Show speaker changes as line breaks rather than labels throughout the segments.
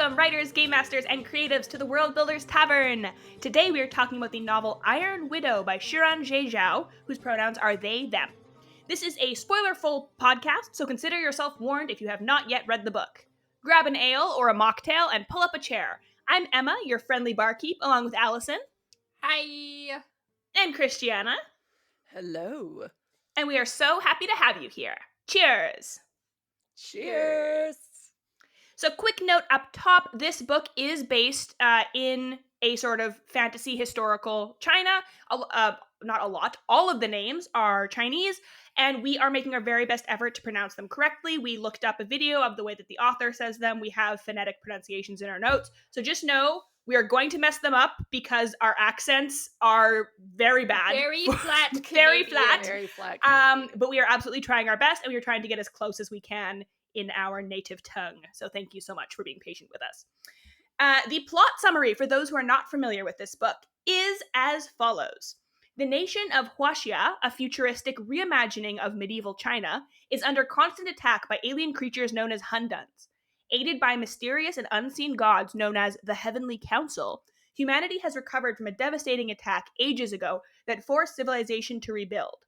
Welcome, writers, game masters, and creatives to the World Builders Tavern! Today we are talking about the novel Iron Widow by Shiran Zhejiao, whose pronouns are they, them. This is a spoiler-full podcast, so consider yourself warned if you have not yet read the book. Grab an ale or a mocktail and pull up a chair. I'm Emma, your friendly barkeep, along with Allison.
Hi!
And Christiana.
Hello.
And we are so happy to have you here. Cheers!
Cheers!
So, quick note up top, this book is based in a sort of fantasy historical China. Not a lot. All of the names are Chinese, and we are making our very best effort to pronounce them correctly. We looked up a video of the way that the author says them. We have phonetic pronunciations in our notes. So just know we are going to mess them up because our accents are very bad.
Very flat.
Very
Canadian.
flat.
Very flat.
But we are absolutely trying our best, and we are trying to get as close as we can in our native tongue. So thank you so much for being patient with us. The plot summary, for those who are not familiar with this book, is as follows. The nation of Huaxia, a futuristic reimagining of medieval China, is under constant attack by alien creatures known as Hunduns. Aided by mysterious and unseen gods known as the Heavenly Council, humanity has recovered from a devastating attack ages ago that forced civilization to rebuild.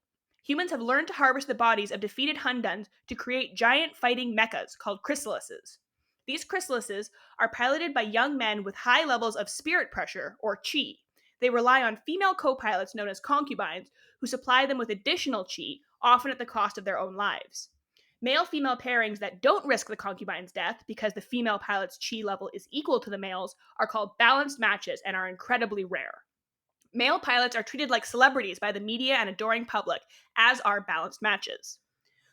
Humans have learned to harvest the bodies of defeated Hunduns to create giant fighting mechas called chrysalises. These chrysalises are piloted by young men with high levels of spirit pressure, or qi. They rely on female co-pilots known as concubines, who supply them with additional qi, often at the cost of their own lives. Male-female pairings that don't risk the concubine's death because the female pilot's qi level is equal to the male's are called balanced matches and are incredibly rare. Male pilots are treated like celebrities by the media and adoring public, as are balanced matches.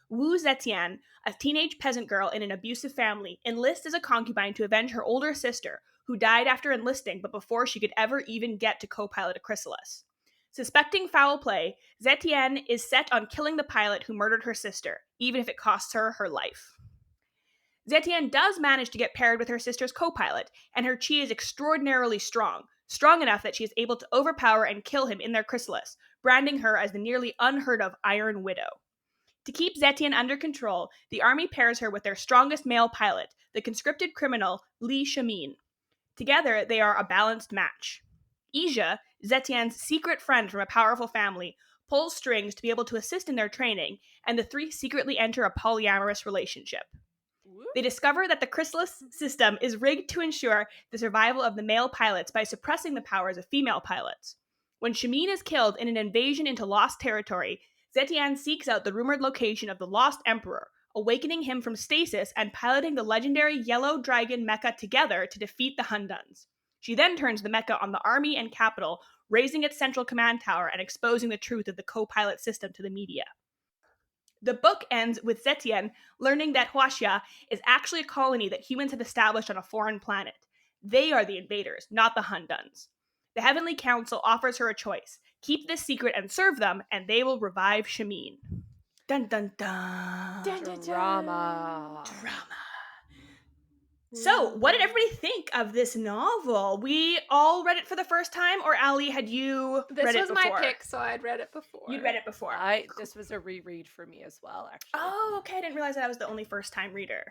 Wu Zetian, a teenage peasant girl in an abusive family, enlists as a concubine to avenge her older sister, who died after enlisting but before she could ever even get to co-pilot a chrysalis. Suspecting foul play, Zetian is set on killing the pilot who murdered her sister, even if it costs her her life. Zetian does manage to get paired with her sister's co-pilot, and her qi is extraordinarily strong enough that she is able to overpower and kill him in their chrysalis, branding her as the nearly unheard of Iron Widow. To keep Zetian under control, the army pairs her with their strongest male pilot, the conscripted criminal Li Shamin. Together, they are a balanced match. Ija, Zetian's secret friend from a powerful family, pulls strings to be able to assist in their training, and the three secretly enter a polyamorous relationship. They discover that the chrysalis system is rigged to ensure the survival of the male pilots by suppressing the powers of female pilots. When Shamin is killed in an invasion into lost territory, Zetian seeks out the rumored location of the lost emperor, awakening him from stasis and piloting the legendary Yellow Dragon mecha together to defeat the Hunduns. She then turns the mecha on the army and capital, raising its central command tower and exposing the truth of the co-pilot system to the media. The book ends with Zetian learning that Huaxia is actually a colony that humans have established on a foreign planet. They are the invaders, not the Hunduns. The Heavenly Council offers her a choice. Keep this secret and serve them, and they will revive Shamin. Dun dun dun.
Dun, dun, dun.
Drama.
So, what did everybody think of this novel? We all read it for the first time, or Allie, had you read it before?
This was my pick, so I'd read it before.
You'd read it before.
This was a reread for me as well, actually.
Oh, okay. I didn't realize that I was the only first-time reader.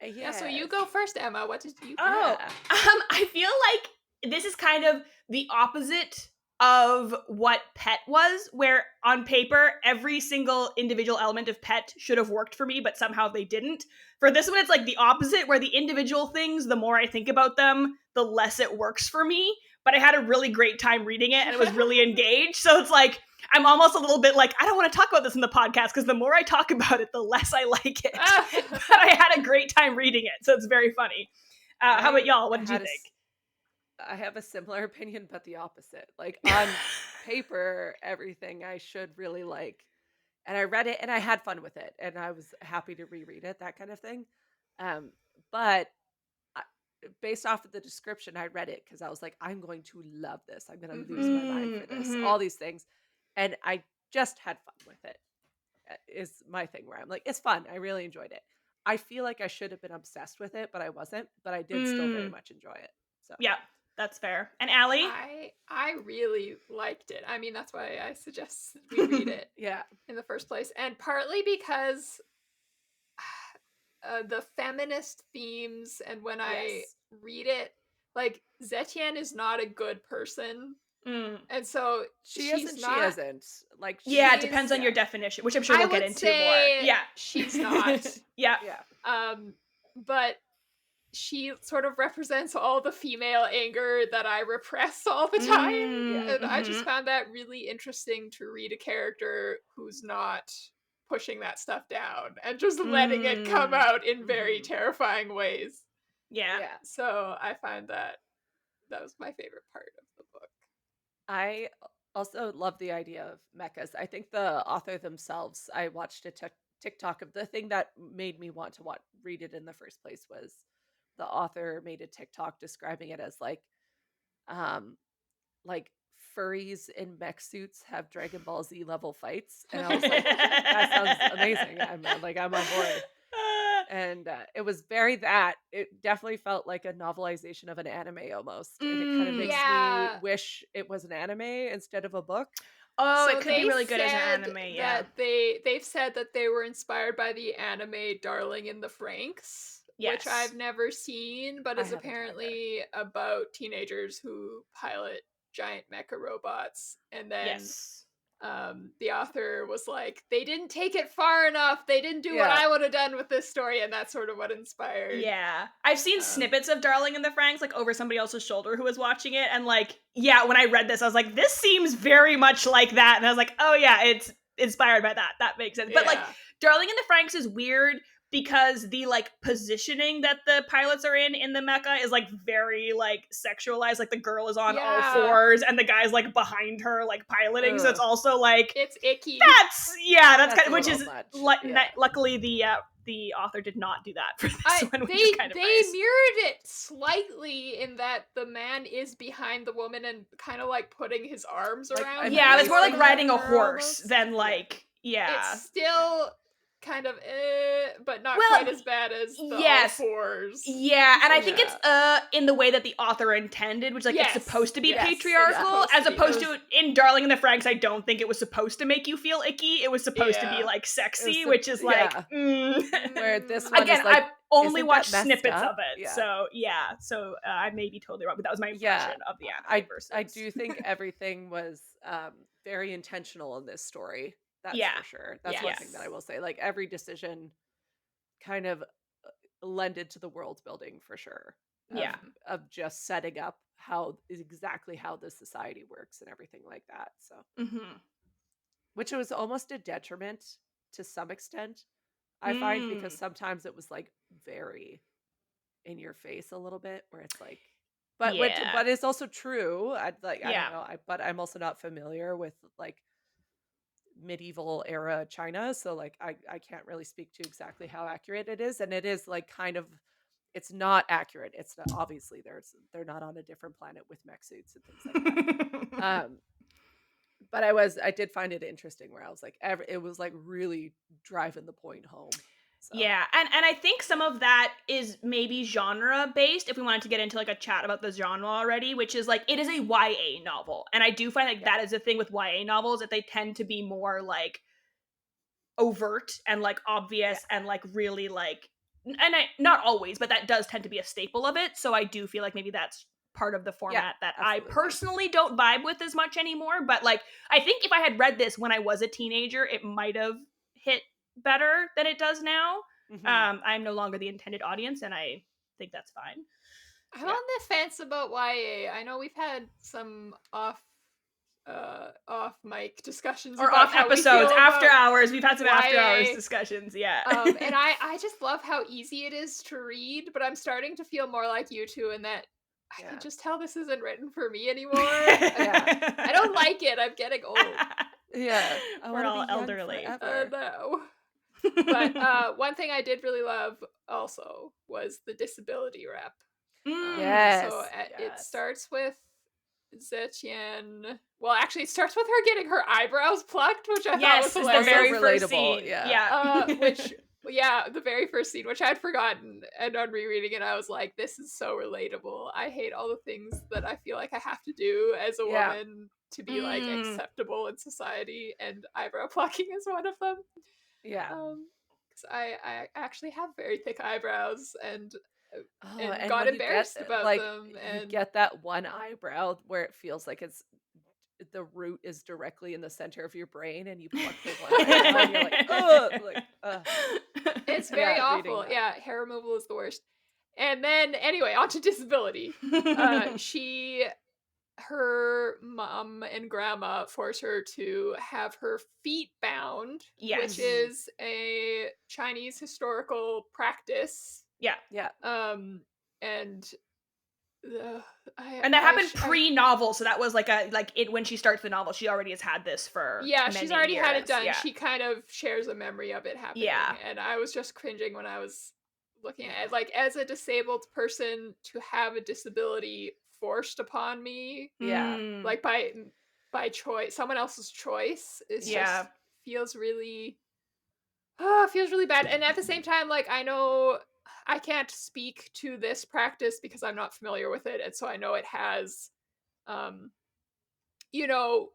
Yeah, so you go first, Emma. What did you
Oh, I feel like this is kind of the opposite of what Pet was, where on paper, every single individual element of Pet should have worked for me, but somehow they didn't. For this one, it's like the opposite, where the individual things, the more I think about them, the less it works for me. But I had a really great time reading it, and it was really engaged. So it's like, I'm almost a little bit like, I don't want to talk about this in the podcast, because the more I talk about it, the less I like it. But I had a great time reading it, so it's very funny. How about y'all? What did you think?
I have a similar opinion, but the opposite. Like, on paper, everything I should really like. And I read it, and I had fun with it, and I was happy to reread it, that kind of thing. But based off of the description, I read it because I was like, I'm going to love this. I'm going to lose my mind for this. All these things. And I just had fun with it, is my thing, where I'm like, it's fun. I really enjoyed it. I feel like I should have been obsessed with it, but I wasn't. But I did still very much enjoy it. So
yeah, that's fair. And Allie?
I really liked it. I mean, that's why I suggest we read it
yeah,
in the first place. And partly because the feminist themes, and when I
Yes.
read it, like Zetian is not a good person,
Mm.
and so
She
she's
isn't. She
not.
isn't. Like
Yeah, it
She's
depends on your
yeah.
definition, which I'm sure
I
we'll get
would
into more.
say
Yeah.
she's not.
Yeah.
Yeah.
But she sort of represents all the female anger that I repress all the time.
Yeah.
And I just
Mhm.
found that really interesting to read a character who's not pushing that stuff down and just letting it come
Mm.
out in very
Mhm.
terrifying ways.
Yeah.
Yeah.
So I find that was my favorite part of the book.
I also love the idea of mechas. I think the author themselves, I watched a TikTok of the thing that made me want to read it in the first place was the author made a TikTok describing it as um like furries in mech suits have Dragon Ball Z level fights, and I was like, that sounds amazing. I'm on board. And it was very that. It definitely felt like a novelization of an anime almost, and it kind of
Mm.
makes me
Yeah.
wish it was an anime instead of a book.
Oh, it
So
could be
they
really good as an
said
anime, yeah.
that they've said that they were inspired by the anime Darling in the Franxx, which
Yes.
I've never seen, but
I
is
haven't either.
apparently about teenagers who pilot giant mecha robots. And then
Yes.
the author was like, they didn't take it far enough. They didn't do what
Yeah.
I would have done with this story, and that's sort of what inspired.
Yeah. I've seen
Um,
snippets of Darling in the Franxx, like, over somebody else's shoulder who was watching it, and, like, yeah, when I read this, I was like, this seems very much like that, and I was like, oh yeah, it's inspired by that. That makes sense. But, like,
yeah.
Darling in the Franxx is weird because the, like, positioning that the pilots are in the mecha is, like, very, like, sexualized. Like, the girl is on all
Yeah.
fours, and the guy's, like, behind her, like, piloting, so it's
Ugh.
also, like,
It's icky.
that's
That's
kind
a
of, which
little
is
much. Yeah.
luckily the author did not do that for this one, which is
They
kind of
they
nice.
mirrored it slightly in that the man is behind the woman and kind of like putting his arms
Like,
around.
Yeah, it's more like
embracing
riding a
her
horse
almost.
than like yeah.
It's still kind of but not
Well,
quite as bad as the
yes.
all fours.
Yeah, and I think
Yeah.
it's in the way that the author intended, which like
Yes,
it's supposed to be
yes, it's
patriarchal,
supposed
as
to be.
opposed
It was-
to in Darling in the Franxx. I don't think it was supposed to make you feel icky. It was supposed to be
Yeah.
like sexy,
It was
which is like
Where this one
again,
is like,
I've only
isn't that
watched
messed
snippets
up?
of it,
Yeah.
so yeah. So I may be totally wrong, but that was my impression of the anime versus.
I do think everything was very intentional in this story. That's
Yeah.
for sure. That's
Yeah.
one thing that I will say. Like every decision kind of lended to the world building for sure.
Yeah.
Of just setting up exactly how the society works and everything like that. So
Mm-hmm.
which was almost a detriment to some extent, I find, because sometimes it was like very in your face a little bit, where it's like, but
Yeah.
but it's also true. I
Yeah.
don't know, but I'm also not familiar with like medieval era China, so like I can't really speak to exactly how accurate it is, and it is like kind of, it's not accurate. It's not, obviously they're not on a different planet with mech suits and things like that. But I did find it interesting where I was like, it was like really driving the point home. So.
Yeah, and I think some of that is maybe genre based. If we wanted to get into like a chat about the genre already, which is like it is a YA novel, and I do find like that is the thing with YA novels, that they tend to be more like overt and like obvious and like really like, and I not always, but that does tend to be a staple of it. So I do feel like maybe that's part of the format that
absolutely.
I personally don't vibe with as much anymore. But like I think if I had read this when I was a teenager, it might have hit better than it does now. I'm no longer the intended audience, and I think that's fine.
I'm on the fence about YA. I know we've had some off mic discussions
Or
about
off
how we
episodes,
feel
after
about
hours. We've had some after hours
YA.
discussions, yeah.
And I just love how easy it is to read, but I'm starting to feel more like you two in that I can just tell this isn't written for me anymore. I don't like it. I'm getting old.
Yeah,
we're all elderly.
No. But one thing I did really love also was the disability rep.
Yes.
So it starts with Zetian. Well, actually, it starts with her getting her eyebrows plucked, which I thought was hilarious.
The very first
relatable,
scene.
Yeah. The very first scene, which I had forgotten, and on rereading it, I was like, "This is so relatable." I hate all the things that I feel like I have to do as a woman to be like acceptable in society, and eyebrow plucking is one of them.
Yeah.
because I actually have very thick eyebrows and
and
got
when you get
embarrassed about
like
them,
you
and
get that one eyebrow where it feels like it's the root is directly in the center of your brain, and you pluck the one eyebrow, and you're like, ugh.
it's very
Yeah, reading
awful.
that.
Yeah, hair removal is the worst. And then anyway, on to disability. Her mom and grandma force her to have her feet bound, which
Yes.
is a Chinese historical practice.
Yeah.
Yeah.
And
And that happened pre-novel, so that was like when she starts the novel, she already has had this for many
she's already
years.
had it done.
Yeah.
She kind of shares a memory of it happening.
Yeah.
And I was just cringing when I was looking at it. Like, as a disabled person, to have a disability forced upon me,
Yeah.
like by choice, someone else's choice, is just feels really bad. And at the same time, like, I know I can't speak to this practice because I'm not familiar with it, and so I know it has you know,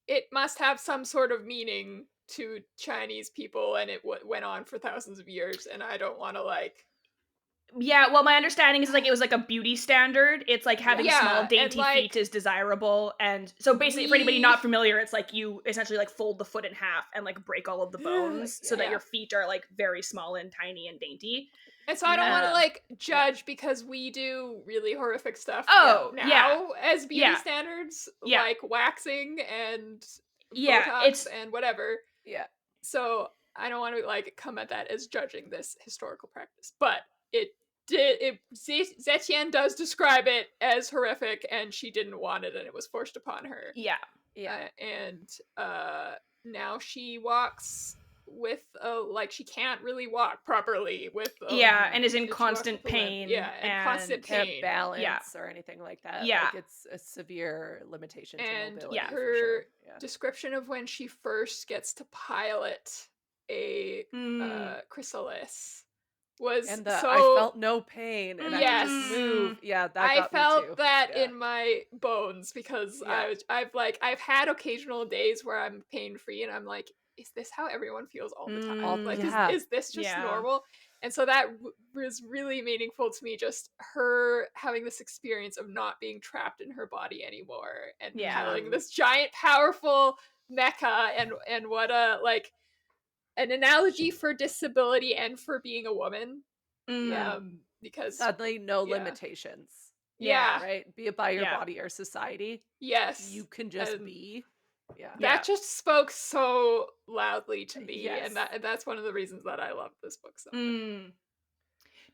it must have some sort of meaning to Chinese people, and it went on for thousands of years, and I don't want to like.
Yeah, well, my understanding is like it was like a beauty standard. It's like having small,
And
dainty
like,
feet is desirable, and so basically, for anybody not familiar, it's like you essentially like fold the foot in half and like break all of the bones so that your feet are like very small and tiny and dainty.
And so I don't want to like judge because we do really horrific stuff now as beauty standards, like waxing and Botox and whatever.
Yeah.
So I don't want to like come at that as judging this historical practice, but Zetian does describe it as horrific, and she didn't want it, and it was forced upon her.
Yeah.
And now she walks with like she can't really walk properly with
and is in constant pain.
And constant pain,
balance or anything like that. Like it's a severe limitation to mobility.
Her description of when she first gets to pilot a chrysalis was
I felt no pain and I could just move. Yeah, that got me too.
I felt that in my bones because I've had occasional days where I'm pain free and I'm like, is this how everyone feels all the time? Like, is this just normal? And so that was really meaningful to me, just her having this experience of not being trapped in her body anymore and piloting this giant, powerful mecha, and what a like an analogy for disability and for being a woman. Because
suddenly no limitations. Right? Be it by your body or society.
Yes.
You can just be.
That just spoke so loudly to me. And that's one of the reasons that I love this book so much.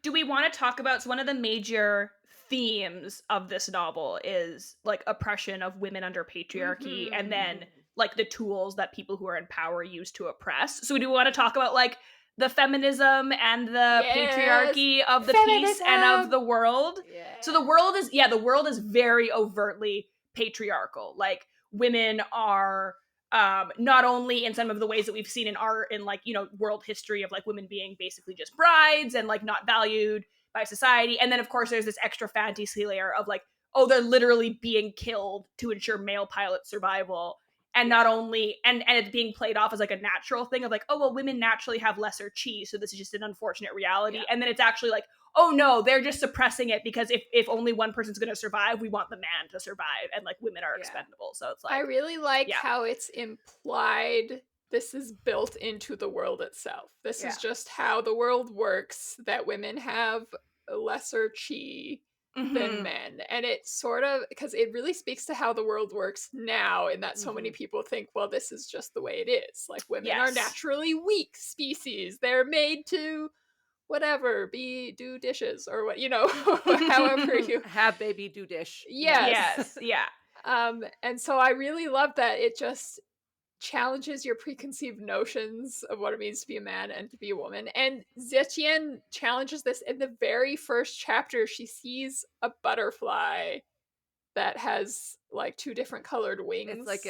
Do we want to talk about, so one of the major themes of this novel is like oppression of women under patriarchy, and then like the tools that people who are in power use to oppress. So do we want to talk about like the feminism and the patriarchy of the piece and of the world? So the world is very overtly patriarchal. Like, women are not only in some of the ways that we've seen in art in like, you know, world history of like women being basically just brides and like not valued by society, and then of course there's this extra fantasy layer of like, oh, they're literally being killed to ensure male pilot survival. And not only, and it's being played off as like a natural thing of like, oh, well, women naturally have lesser chi, so this is just an unfortunate reality. And then it's actually like, oh no, they're just suppressing it because if only one person's going to survive, we want the man to survive, and like women are expendable. So it's like,
I really like how it's implied this is built into the world itself. This is just how the world works, that women have a lesser chi than men. And it sort of, because it really speaks to how the world works now, in that so many people think, well, this is just the way it is. Like, women are naturally weak species. They're made to whatever, do dishes or what, you know, however you
have baby, do dish.
Yes. And so I really love that it just challenges your preconceived notions of what it means to be a man and to be a woman. And Zetian challenges this in the very first chapter. She sees a butterfly that has like two different colored wings.
It's like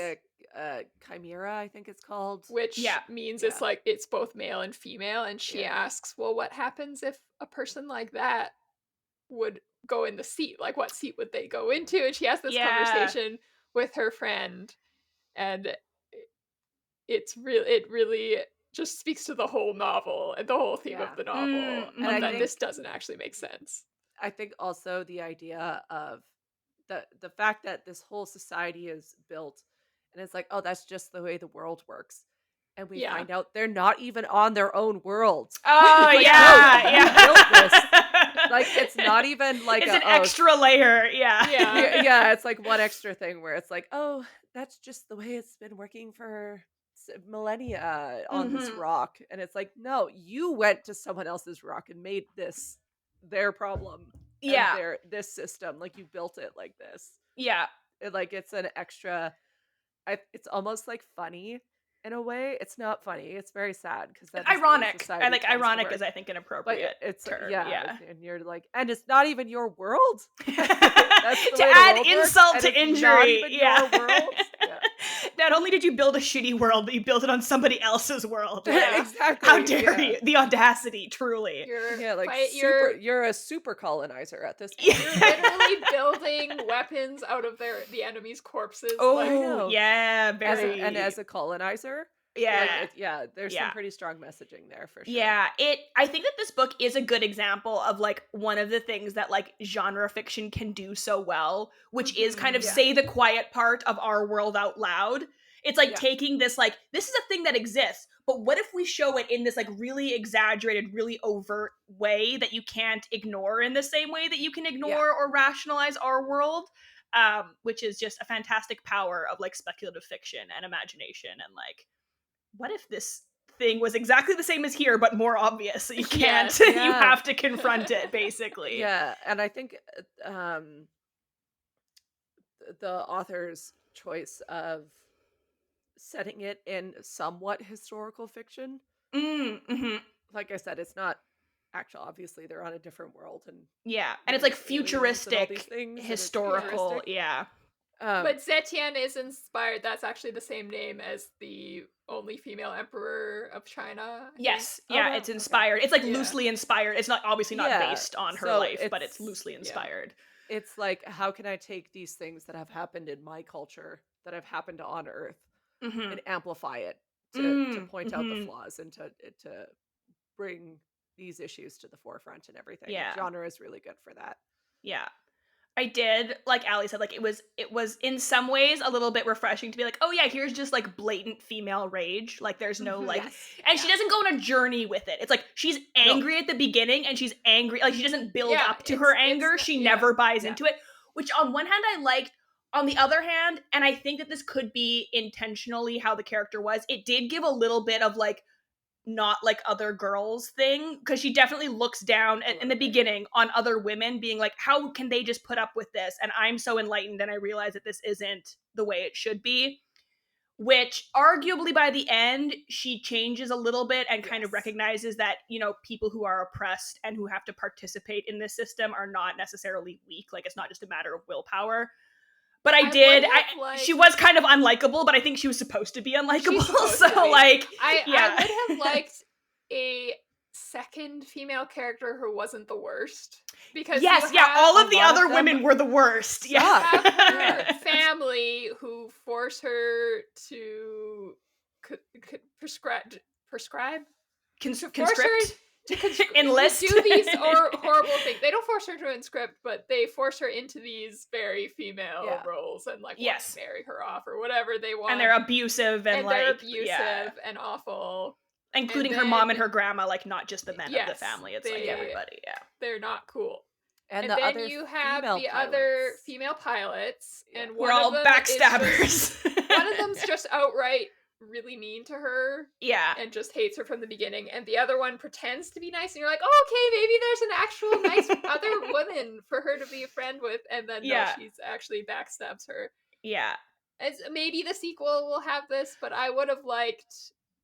a chimera, I think it's called.
Which means it's like it's both male and female. And she asks, well, what happens if a person like that would go in the seat? Like, what seat would they go into? And she has this conversation with her friend, and it really just speaks to the whole novel and the whole theme
Yeah.
of the novel.
And
And
I
then
think-
this doesn't actually make sense.
I think also the idea of the fact that this whole society is built and it's like, oh, that's just the way the world works. And we
Yeah.
find out they're not even on their own world.
Oh,
Like,
yeah,
no, you
yeah.
built this. Like, it's not even like
it's an extra layer, yeah.
yeah, it's like one extra thing where it's like, oh, that's just the way it's been working for millennia on this
Mhm.
rock. And it's like, no, you went to someone else's rock and made this their problem.
Yeah.
And this system, like, you built it like this.
Yeah.
Like, it's an extra, it's almost like funny in a way. It's not funny. It's very sad because that is the way
Ironic.
society
I like
tends to
ironic
work.
is I think an
But
appropriate
it's
term.
yeah, and you're like, and it's not even your world. That's the
to
way the
add
world works,
insult
and
to
it's
injury.
not even
yeah.
your world. Yeah.
Not only did you build a shitty world, but you built it on somebody else's world.
Yeah.
Exactly.
How dare
yeah.
you? The audacity, truly.
You're
Like
you're
you're a super colonizer at this point.
you're literally building weapons out of the enemy's corpses.
Oh,
like,
know.
yeah, very.
As a colonizer,
yeah.
there's
Yeah.
some pretty strong messaging there for sure.
Yeah, I think that this book is a good example of like one of the things that like genre fiction can do so well, which is kind of
Yeah.
say the quiet part of our world out loud. It's like
Yeah.
taking this like this is a thing that exists, but what if we show it in this like really exaggerated, really overt way that you can't ignore in the same way that you can ignore or rationalize our world? Which is just a fantastic power of like speculative fiction and imagination and like what if this thing was exactly the same as here but more obvious, so you can't you have to confront it basically.
Yeah, and I think the author's choice of setting it in somewhat historical fiction,
Mm-hmm.
like I said, it's not actual, obviously they're on a different world, and
Yeah, and it's like
there's aliens and all these
futuristic,
things, and it's
historical.
futuristic.
Yeah.
But Zetian is inspired. That's actually the same name as the only female emperor of China. I
Yes.
think.
Yeah,
wow,
it's inspired. It's like
Yeah.
loosely inspired. It's not obviously not
Yeah,
based on her
so
life, but it's
it's-
loosely inspired.
It's like, how can I take these things that have happened in my culture, that have happened on Earth,
Mm-hmm.
and amplify it to point out the
mhm.
flaws and to bring these issues to the forefront and everything.
Yeah.
Genre is really good for that.
Yeah. I did, like Allie said, like it was in some ways a little bit refreshing to be like, oh yeah, here's just like blatant female rage. Like there's no like
Yes.
and she doesn't go on a journey with it. It's like she's angry at the beginning and she's angry, like she doesn't build
Yeah,
up to her
it's
anger.
not-
She
yeah.
never buys
Yeah.
into it, which on one hand I liked. On the other hand, and I think that this could be intentionally how the character was, it did give a little bit of like not like other girls thing, because she definitely looks down in the beginning on other women, being like, how can they just put up with this, and I'm so enlightened and I realize that this isn't the way it should be, which arguably by the end she changes a little bit and kind of
Yes.
recognizes that, you know, people who are oppressed and who have to participate in this system are not necessarily weak, like it's not just a matter of willpower. But she was kind of unlikable, but I think she was supposed to be unlikable. So like
I would have liked a second female character who wasn't the worst, because
all of the
lot of
other
them
women were the worst.
you have
Yeah.
her family who force her to prescribe
Conscript?
to
Enlist?
do these horrible things. They don't force her to inscript, but they force her into these very female roles and like want to marry her off or whatever they want.
And they're abusive and like
they're abusive and awful.
Including her mom and her grandma, like not just the men of the family. It's like everybody,
They're not cool.
And
then
other
you have the
pilots.
other female pilots, and
we're all backstabbers.
One of them's just outright really mean to her, and just hates her from the beginning, and the other one pretends to be nice, and you're like, oh, okay, maybe there's an actual nice other woman for her to be a friend with, and then no, she's actually backstabs her. As maybe the sequel will have this, but I would have liked,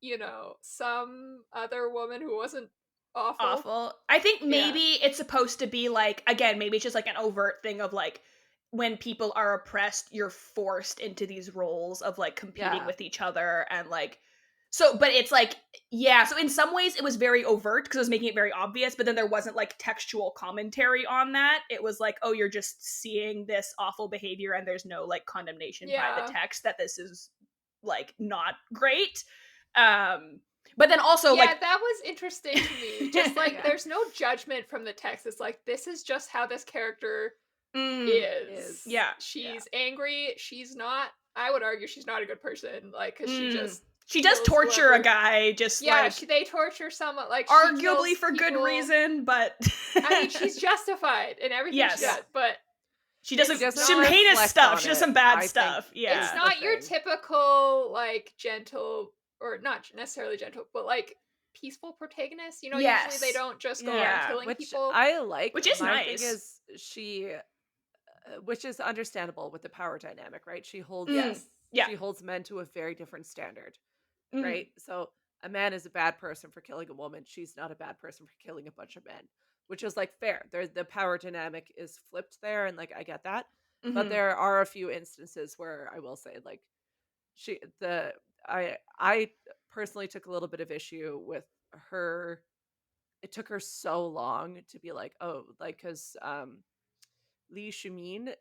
you know, some other woman who wasn't awful.
I think maybe it's supposed to be like, again, maybe it's just like an overt thing of like, when people are oppressed, you're forced into these roles of like competing with each other and like, so, but it's like, so in some ways it was very overt because it was making it very obvious, but then there wasn't like textual commentary on that. It was like, oh, you're just seeing this awful behavior and there's no like condemnation by the text that this is like not great. But then also,
yeah,
like,
that was interesting to me. Just like
Yeah.
there's no judgment from the text. It's like this is just how this character
mm,
is.
yeah.
She's angry. She's not. I would argue she's not a good person. Like, because she just
She does
kills
torture a
whoever.
guy, just
Yeah,
like
they torture someone. Like, she
arguably
kills
for good
people.
reason, but
I mean, she's justified in everything
Yes.
she does, but
she does
It's
some
not-
heinous
reflect
stuff.
on
She does
it,
some bad
I think.
stuff. Yeah.
it's
the
not your
thing.
typical like gentle or not necessarily gentle, but like peaceful protagonist. You know, usually they
Yes.
don't just go
Yeah.
around killing
Which
people.
I like.
Which is
My
nice.
thing is she, which is understandable with the power dynamic, right? She holds
Yes.
Yeah.
she holds men to a very different standard,
Mhm.
right? So a man is a bad person for killing a woman. She's not a bad person for killing a bunch of men, which is like fair. The power dynamic is flipped there, and like I get that. But
Mhm.
there are a few instances where I will say like I personally took a little bit of issue with her. It took her so long to be like, oh, like because Lee Shumin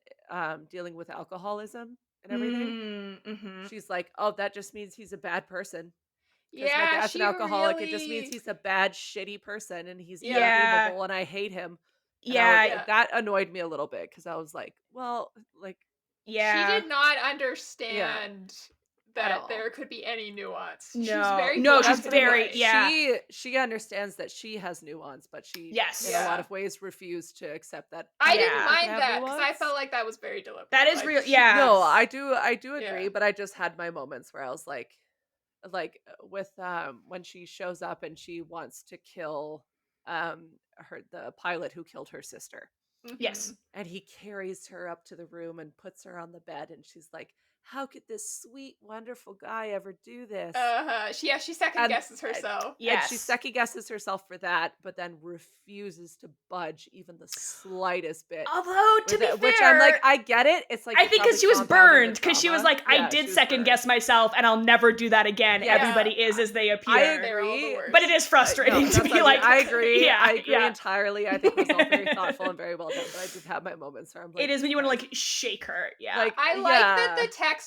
dealing with alcoholism and everything.
Mhm.
She's like, oh, that just means he's a bad person. Because my
Yeah,
dad's an
she
alcoholic. It just means
really.
he's a bad, shitty person and he's
Yeah.
irredeemable and I hate him. And
Yeah.
Yeah.
that annoyed me a little bit because I was like, well, like,
Yeah.
She did not understand
At
that
all.
there could be any nuance.
No.
She's very
No,
black
she's
and
very-
white.
yeah.
She understands that she has nuance, but she,
Yes.
in
Yeah.
a lot of ways, refused to accept that.
I
Yeah.
didn't
people can
mind
have
that because I
nuance.
felt like that was very deliberate.
That is
Like,
real.
she-
Yeah.
No, I do agree,
Yeah.
but I just had my moments where I was like with when she shows up and she wants to kill the pilot who killed her sister,
Yes.
and he carries her up to the room and puts her on the bed, and she's like, how could this sweet wonderful guy ever do this?
She second guesses herself.
Yes.
And she second guesses herself for that, but then refuses to budge even the slightest bit.
Although, to be fair,
which I'm like, I get it. It's like
I
you're
think because
probably
she was
compounding the
burned, because she was
trauma.
like, I
Yeah,
did
she was
second
burned.
guess myself, and I'll never do that again.
Yeah.
Everybody is as they appear.
I
They're all the
agree,
worst.
But it is frustrating
No,
to
that's
be
what I
like,
mean. I agree.
Yeah,
I agree
yeah.
entirely. I think it was all very thoughtful and very well done. But I did have my moments where I'm like,
It is when you want to
guys,
like shake her. Yeah.
like,
I like that the text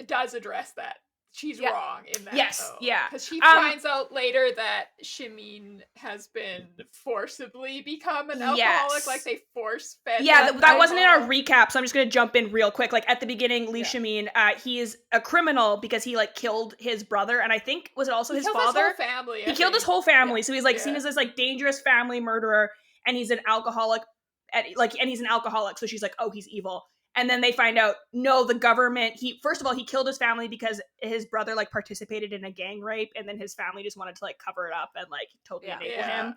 does address that. She's
Yeah.
wrong in that.
Yes, yeah.
Because she finds out later that Shimin has been forcibly become an alcoholic.
Yes.
Like they force fed.
Yeah, that wasn't in our
alcohol.
recap, so I'm just gonna jump in real quick. Like at the beginning, Lee
Yeah.
Shamin, he is a criminal because he like killed his brother, and I think was it also his
killed
father?
His whole family.
He killed his whole family, so he's like seen
Yeah.
as this like dangerous family murderer, and he's an alcoholic. And he's an alcoholic, so she's like, oh, he's evil. And then they find out, no, the government. First of all, he killed his family because his brother like participated in a gang rape, and then his family just wanted to like cover it up and like totally enable him.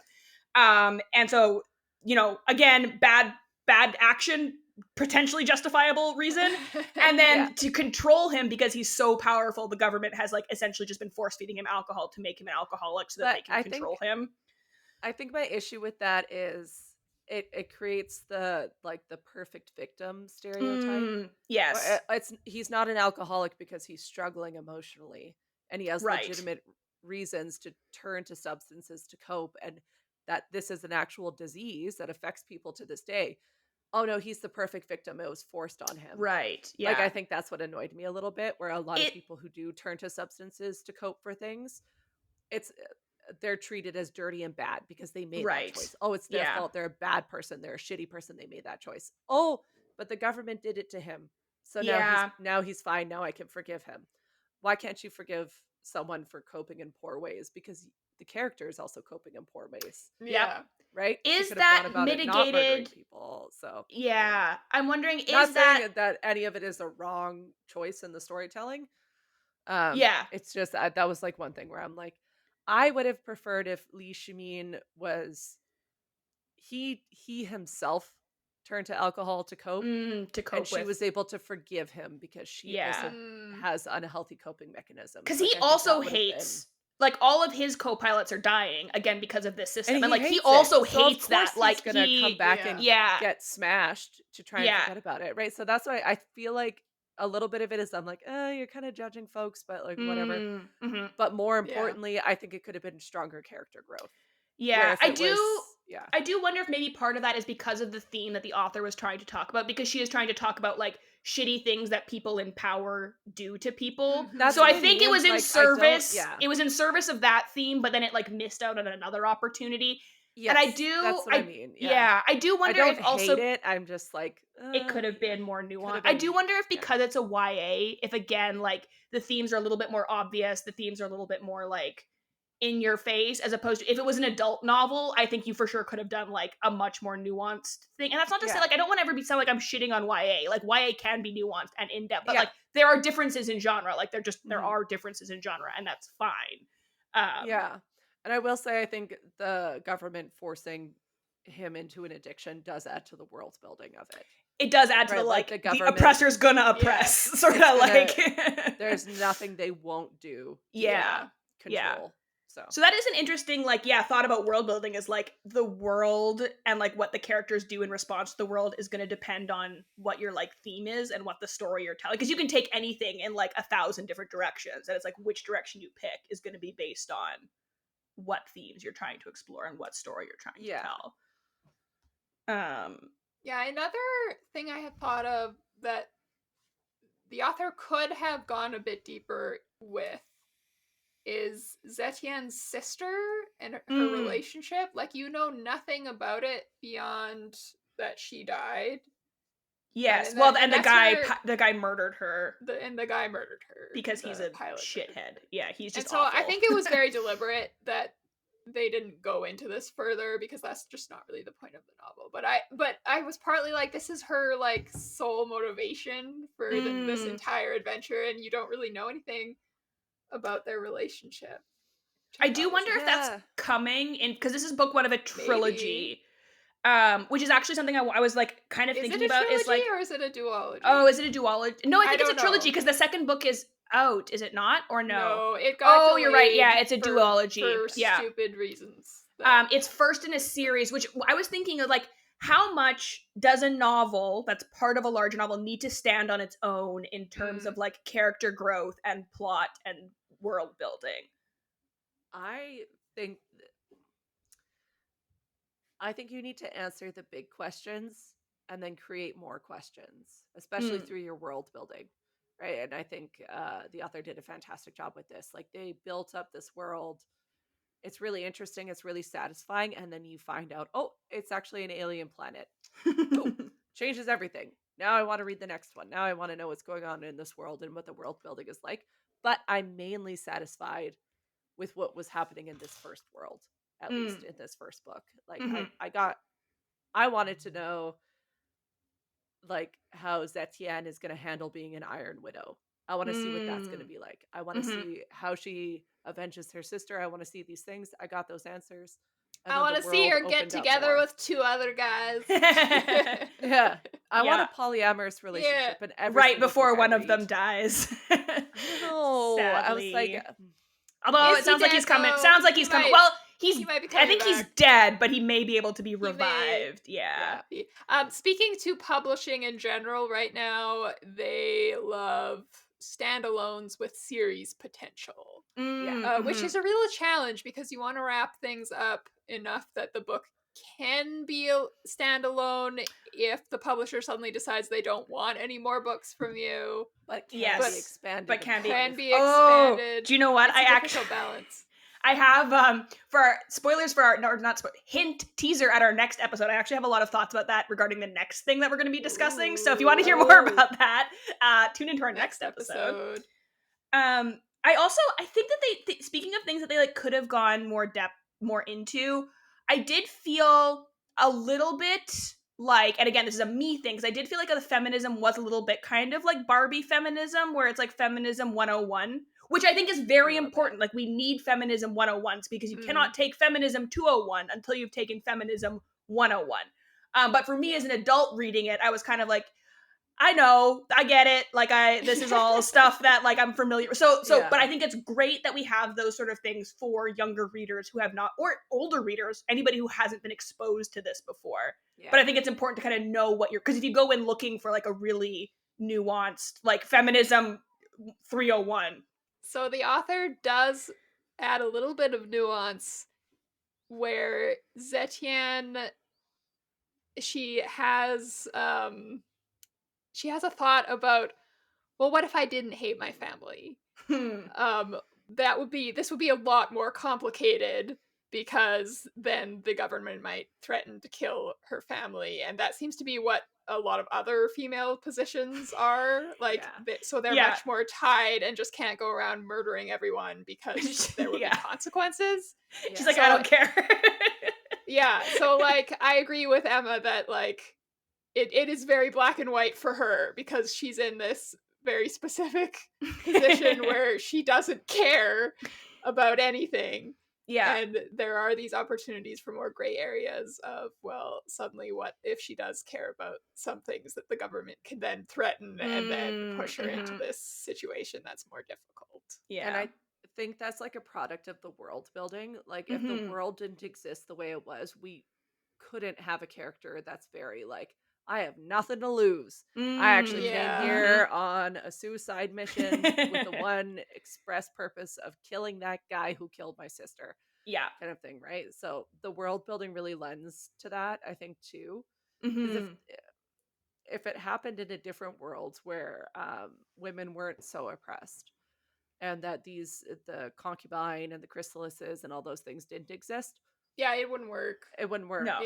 And so, you know, again, bad action, potentially justifiable reason. And then to control him because he's so powerful, the government has like essentially just been force feeding him alcohol to make him an alcoholic so that they can control him.
I think my issue with that is it creates the perfect victim stereotype.
Yes.
He's not an alcoholic because he's struggling emotionally and he has legitimate reasons to turn to substances to cope, and that this is an actual disease that affects people to this day. Oh no, he's the perfect victim. It was forced on him.
Right. Yeah.
Like I think that's what annoyed me a little bit, where a lot of people who do turn to substances to cope for things, they're treated as dirty and bad because they made that choice. Oh, it's their fault. They're a bad person. They're a shitty person. They made that choice. Oh, but the government did it to him. So now he's fine. Now I can forgive him. Why can't you forgive someone for coping in poor ways? Because the character is also coping in poor ways.
Yeah.
Right?
Is that mitigated?
People, so
yeah. I'm wondering,
not
is
saying that any of it is a wrong choice in the storytelling. It's just that was like one thing where I'm like, I would have preferred if Lee Shamin was he himself turned to alcohol to cope,
and
she was able to forgive him because she also has unhealthy coping mechanisms.
Because he also hates like all of his co-pilots are dying again because of this system, and like he also hates that. Like
he's gonna come back and get smashed to try and forget about it, right? So that's why I feel like a little bit of it is I'm like, you're kind of judging folks, but like whatever.
Mm-hmm.
But more importantly, I think it could have been stronger character growth.
Yeah, I do.
Yeah.
I do wonder if maybe part of that is because of the theme that the author was trying to talk about, because she is trying to talk about like shitty things that people in power do to people.
That's
So
what
I
I
think it
mean.
was in
Like, I don't.
service.
Yeah.
It was in service of that theme, but then it like missed out on another opportunity. And
Yes. That's what I mean. Yeah.
yeah, I do
I
wonder
don't
if also
hate it. I'm just like,
it could have
yeah.
been more
Could
nuanced.
have
I do
been.
wonder if
Yeah.
because it's a YA, if again like the themes are a little bit more obvious, the themes are a little bit more like in your face, as opposed to if it was an adult novel, I think you for sure could have done like a much more nuanced thing. And that's not to say
Yeah.
like I don't want to ever sound like I'm shitting on YA. Like YA can be nuanced and in depth, but
Yeah.
like there are differences in genre. Like there
Mhm.
are differences in genre, and that's fine.
Yeah. And I will say, I think the government forcing him into an addiction does add to the world building of it.
It does add to
Right,
the
like,
like
the
the
government-
oppressor's gonna oppress, sort of
It's gonna-
like
There's nothing they won't do to
yeah.
control.
So that is an interesting, like, thought about world building is like the world and like what the characters do in response to the world is going to depend on what your like theme is and what the story you're telling. Because you can take anything in like 1,000 different directions, and it's like which direction you pick is going to be based on what themes you're trying to explore and what story you're trying to tell.
Yeah, another thing I had thought of that the author could have gone a bit deeper with is Zetien's sister and her relationship. Like, you know nothing about it beyond that she died.
Yes,
and
well,
that-
and
and
the
that's
guy murdered her
and the guy murdered her
because
the
he's a
pilot murdered
shithead.
her.
Yeah, he's just
And so
awful.
I think it was very deliberate that they didn't go into this further, because that's just not really the point of the novel. But I was partly like, this is her like sole motivation for this entire adventure, and you don't really know anything about their relationship.
I do wonder if that's coming in, because this is book one of a trilogy. Which is actually something I was like kind of thinking about.
Is it a trilogy,
is like,
or is it a duology?
Oh, is it a duology? No, I think it's a
don't
trilogy
know.
because the second book is out. Is it not? Or no?
No, it got
Oh, you're right.
delayed
Yeah, it's a
for
duology. Yeah.
stupid reasons.
It's first in a series, which I was thinking of like, how much does a novel that's part of a larger novel need to stand on its own in terms of like character growth and plot and world building?
I think you need to answer the big questions and then create more questions, especially through your world building, right? And I think the author did a fantastic job with this. Like, they built up this world. It's really interesting. It's really satisfying. And then you find out, oh, it's actually an alien planet. Boom. Changes everything. Now I want to read the next one. Now I want to know what's going on in this world and what the world building is like. But I'm mainly satisfied with what was happening in this first world, at least in this first book. Like, I wanted to know like how Zetienne is going to handle being an Iron Widow. I want to see what that's going to be like. I want to see how she avenges her sister. I want to see these things. I got those answers.
I want to see her get together with 2 other guys.
Yeah. I want a polyamorous relationship in every
right before one
of
of them dies.
No,
sadly.
I was like,
although it sounds like he's coming. Sounds like he's coming. Well, he might be coming. I think he's dead, but he may be able to be revived. Yeah.
Speaking to publishing in general right now, they love standalones with series potential. Which is a real challenge, because you want to wrap things up enough that the book can be a standalone if the publisher suddenly decides they don't want any more books from you.
But can be expanded.
But can be expanded.
Oh, do you know what?
It's a difficult balance.
I have for our spoilers for our hint teaser at our next episode. I actually have a lot of thoughts about that regarding the next thing that we're going to be discussing. So if you want to hear more about that, tune into our next episode. I think that they speaking of things that they like could have gone more into, I did feel a little bit like, and again, this is a me thing, because I did feel like the feminism was a little bit kind of like Barbie feminism, where it's like feminism 101, which I think is very important. Like, we need feminism 101s, because you cannot take feminism 201 until you've taken feminism 101. But for me as an adult reading it, I was kind of like, I know, I get it. Like, this is all stuff that like I'm familiar with. But I think it's great that we have those sort of things for younger readers who have not, or older readers, anybody who hasn't been exposed to this before. Yeah. But I think it's important to kind of know what because if you go in looking for like a really nuanced, like feminism 301.
So the author does add a little bit of nuance where Zetian, she has a thought about, well, what if I didn't hate my family? This would be a lot more complicated, because then the government might threaten to kill her family, and that seems to be what a lot of other female positions are like. So they're much more tied and just can't go around murdering everyone because there would be consequences.
She's like, I don't care.
So like I agree with Emma that like it is very black and white for her, because she's in this very specific position where she doesn't care about anything. And there are these opportunities for more gray areas of, well, suddenly what if she does care about some things that the government can then threaten and then push her into this situation that's more difficult.
And I think that's like a product of the world building. Like if the world didn't exist the way it was, we couldn't have a character that's very like, I have nothing to lose. I actually came here on a suicide mission with the one express purpose of killing that guy who killed my sister. Kind of thing, right? So the world building really lends to that, I think, too. Because if it happened in a different world where women weren't so oppressed, and that the concubine and the chrysalises and all those things didn't exist,
it wouldn't work.
It wouldn't work.
No.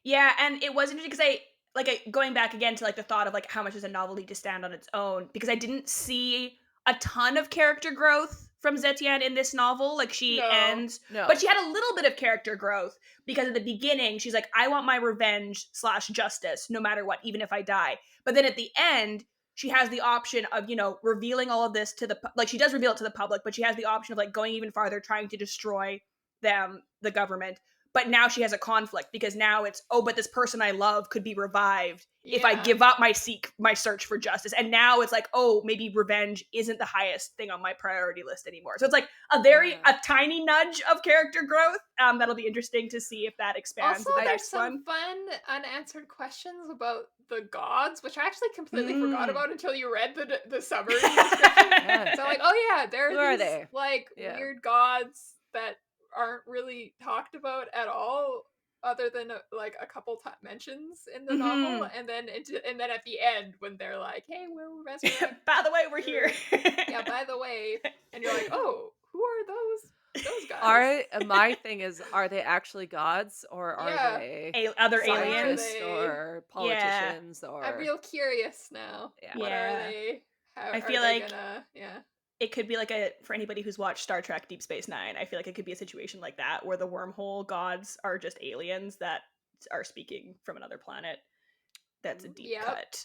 Yeah,
and it was interesting because going back again to like the thought of like how much does a novel need to stand on its own, because I didn't see a ton of character growth from Zetian in this novel. Like she ends, but she had a little bit of character growth, because at the beginning she's like, I want my revenge / justice no matter what, even if I die. But then at the end, she has the option of, revealing all of this to she does reveal it to the public, but she has the option of like going even farther, trying to destroy the government. But now she has a conflict, because now it's, but this person I love could be revived if I give up my search for justice. And now it's like, maybe revenge isn't the highest thing on my priority list anymore. So it's like a tiny nudge of character growth. That'll be interesting to see if that expands.
Also, there's some fun unanswered questions about the gods, which I actually completely forgot about until you read the summary description. So like, there are these like weird gods that aren't really talked about at all, other than a couple mentions in the novel, and then at the end when they're like, hey, we'll resurrect.
By the way, we're here.
By the way, and you're like, oh, who are those guys?
My thing is, are they actually gods, or are they
other aliens
or politicians? Or
I'm real curious now. What are they?
I feel like it could be like for anybody who's watched Star Trek Deep Space Nine, I feel like it could be a situation like that, where the wormhole gods are just aliens that are speaking from another planet. That's a deep cut.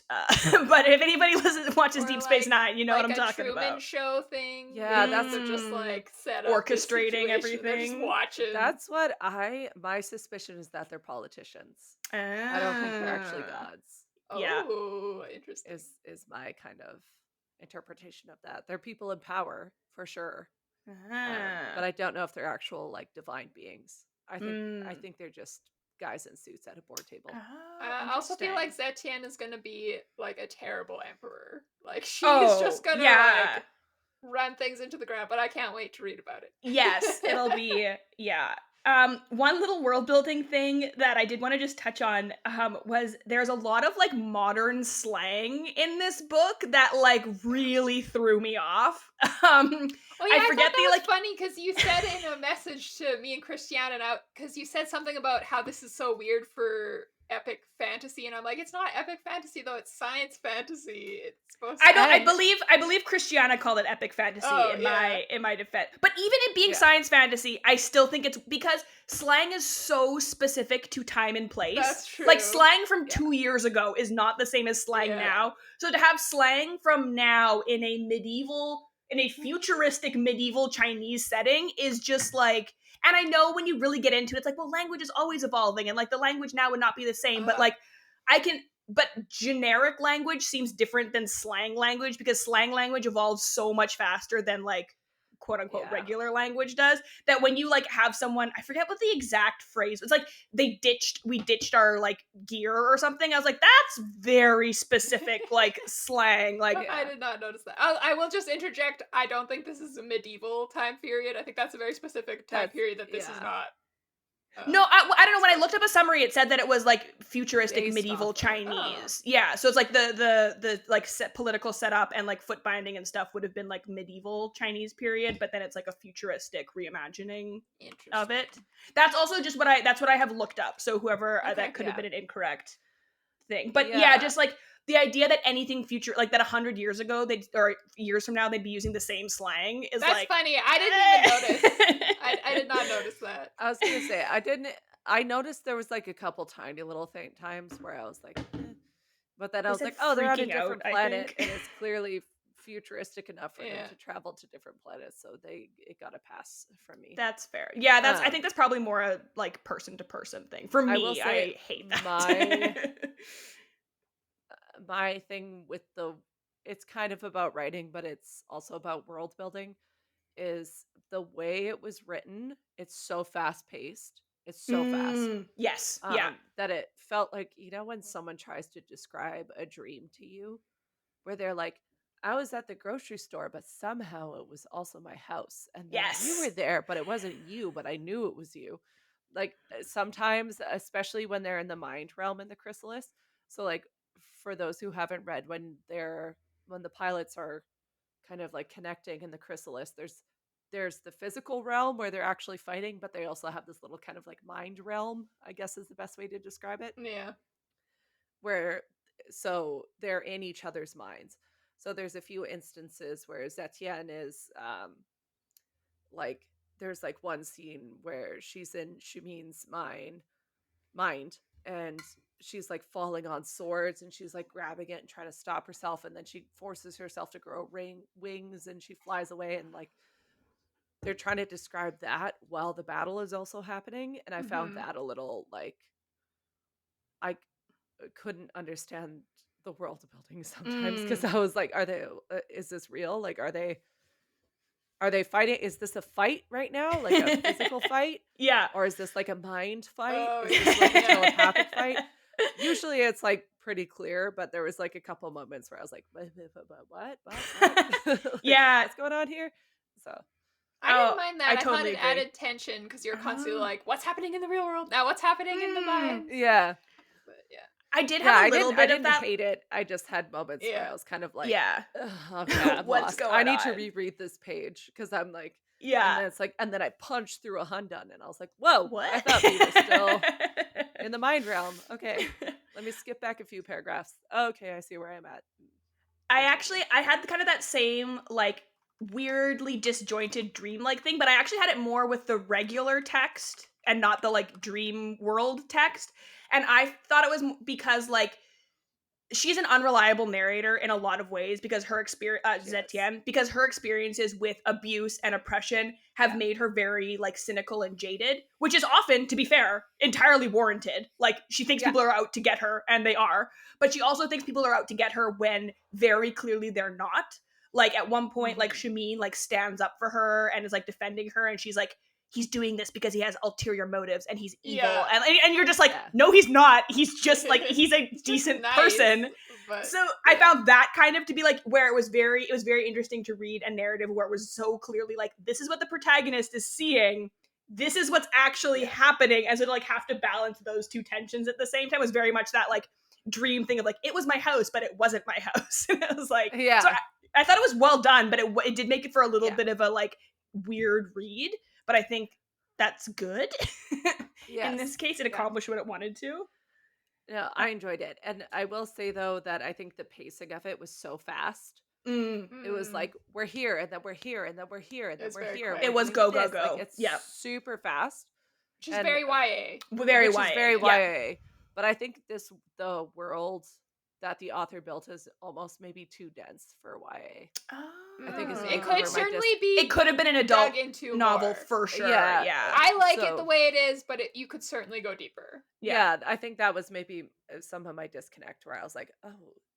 But if anybody watches Deep Space Nine, you know what I'm talking about.
Truman Show thing.
Yeah,
that's just like set up
orchestrating everything.
Just watching.
That's what my suspicion is, that they're politicians. I don't think they're actually gods.
Oh, interesting.
Is my kind of interpretation of that. They're people in power for sure, but I don't know if they're actual like divine beings. I think they're just guys in suits at a board table.
I also feel like Zetian is gonna be like a terrible emperor. Like she's just gonna like run things into the ground, but I can't wait to read about it.
Yes, it'll be one little world building thing that I did want to just touch on was there's a lot of like modern slang in this book that like really threw me off.
I forget that was funny, because you said in a message to me and Christiane, because you said something about how this is so weird for epic fantasy, and I'm like, it's not epic fantasy though, it's science fantasy. It's supposed to
I believe Christiana called it epic fantasy in my defense. But even it being science fantasy, I still think it's because slang is so specific to time and place.
That's true.
Like slang from 2 years ago is not the same as slang now. So to have slang from now in a futuristic medieval Chinese setting is just like, and I know when you really get into it, it's like, well, language is always evolving, and like the language now would not be the same, but like but generic language seems different than slang language, because slang language evolves so much faster than like quote unquote regular language does. That when you like have someone, I forget what the exact phrase was, like we ditched our like gear or something. I was like, that's very specific like slang. Like
I did not notice that. I will just interject. I don't think this is a medieval time period. I think that's a very specific time period that this is not.
No, I don't know. When I looked up a summary, it said that it was like futuristic
Based
medieval
off of-
Chinese. Yeah, so it's like the like political setup and like foot binding and stuff would have been like medieval Chinese period, but then it's like a futuristic reimagining of it. That's also just what I have looked up. So whoever that could have been an incorrect thing, but yeah, just like the idea that anything future, like that 100 years ago, or years from now, they'd be using the same slang is
that's
like
funny. I didn't even notice. I did not notice that.
I was gonna say I noticed there was like a couple tiny little times where I was like, but then I was like, oh, they're on a different planet, and it's clearly futuristic enough for them to travel to different planets, so it got a pass from me.
That's fair. Yeah, I think that's probably more a like person to person thing. For me, I hate that.
My thing with it's kind of about writing, but it's also about world building, is the way it was written. It's so fast paced. It's so fast.
Yes.
That it felt like, when someone tries to describe a dream to you, where they're like, I was at the grocery store, but somehow it was also my house. And then you were there, but it wasn't you, but I knew it was you. Like sometimes, especially when they're in the mind realm in the chrysalis. So like for those who haven't read, when the pilots are kind of like connecting in the chrysalis, there's the physical realm where they're actually fighting, but they also have this little kind of like mind realm, I guess is the best way to describe it.
Yeah.
So they're in each other's minds. So there's a few instances where Zetienne is like, there's like one scene where she's in Shumin's mind, and she's like falling on swords, and she's like grabbing it and trying to stop herself, and then she forces herself to grow wings and she flies away, and like they're trying to describe that while the battle is also happening. And I found that a little like, I couldn't understand the world building sometimes, because I was like, is this real? Like, are they fighting? Is this a fight right now? Like a physical fight?
Yeah.
Or is this like a mind fight?
Oh,
is this like a telepathic fight? Usually it's like pretty clear, but there was like a couple moments where I was like, what?
Yeah.
What's going on here? So
I didn't mind that. I
totally
thought it
agree.
added tension because you're constantly like, what's happening in the real world? Now what's happening in the mind?
Yeah.
But yeah.
I did have a little bit
of that. I didn't hate it. I just had moments where I was kind of like, okay,
what's going on?
I need to reread this page, because I'm like, and then it's like, and then I punched through a Hundun, and I was like, whoa,
what?
I thought we were still in the mind realm. Okay, let me skip back a few paragraphs. Okay, I see where I'm at.
I had kind of that same like weirdly disjointed dream-like thing, but I actually had it more with the regular text and not the like dream world text. And I thought it was because like she's an unreliable narrator in a lot of ways, because her experience, Zetienne, because her experiences with abuse and oppression have made her very like cynical and jaded, which is often, to be fair, entirely warranted. Like she thinks people are out to get her, and they are, but she also thinks people are out to get her when very clearly they're not. Like at one point, like Shumin like stands up for her and is like defending her, and she's like, he's doing this because he has ulterior motives and he's evil. And you're just like, no, he's not. He's just like, he's a decent person. So I found that kind of to be like where it was very interesting to read a narrative where it was so clearly like, this is what the protagonist is seeing. This is what's actually happening. And so to like have to balance those two tensions at the same time was very much that like dream thing of like, it was my house, but it wasn't my house. And it was like, so I thought it was well done, but it did make it for a little bit of a like weird read. But I think that's good. In this case, it accomplished what it wanted to.
Yeah, I enjoyed it. And I will say, though, that I think the pacing of it was so fast. It was like, we're here, and then we're here, and then we're here, and then we're here.
It was go.
Like, it's super fast.
Which is very YA.
Very
YA. But I think the world that the author built is almost maybe too dense for YA. I think
it could certainly be.
It could have been an adult novel for sure. Yeah.
I like it the way it is, but you could certainly go deeper.
Yeah, I think that was maybe some of my disconnect, where I was like, oh,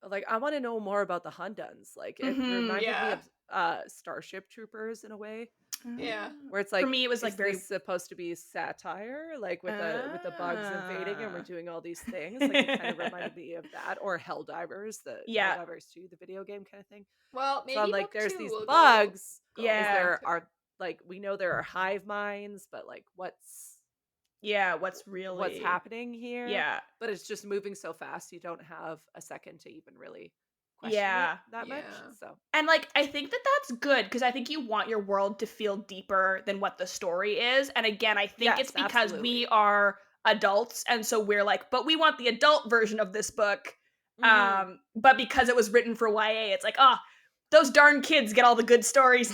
like I want to know more about the Hunduns. Like it reminded me of Starship Troopers in a way,
Yeah.
where it's
For
like,
me, it was
is
like very.
this supposed to be satire, like with the bugs invading and we're
Ah.
doing all these things? Like it kind of reminded me of that, or Helldivers, the
Yeah.
Helldivers 2, the video game kind of thing.
Well,
So I'm
maybe
like,
book
there's
2
these
will
bugs.
go
Is
Yeah.
there
into
are like we know there are hive minds, but like what's
What's
happening here?
Yeah.
But it's just moving so fast, you don't have a second to even really question
Yeah.
it that much.
Yeah.
So
And like I think that that's good because I think you want your world to feel deeper than what the story is. And again, I think
yes,
it's because we
absolutely.
are adults and so we're like, but we want the adult version of this book.
Mhm.
But because it was written for YA, it's like, oh, those darn kids get all the good stories.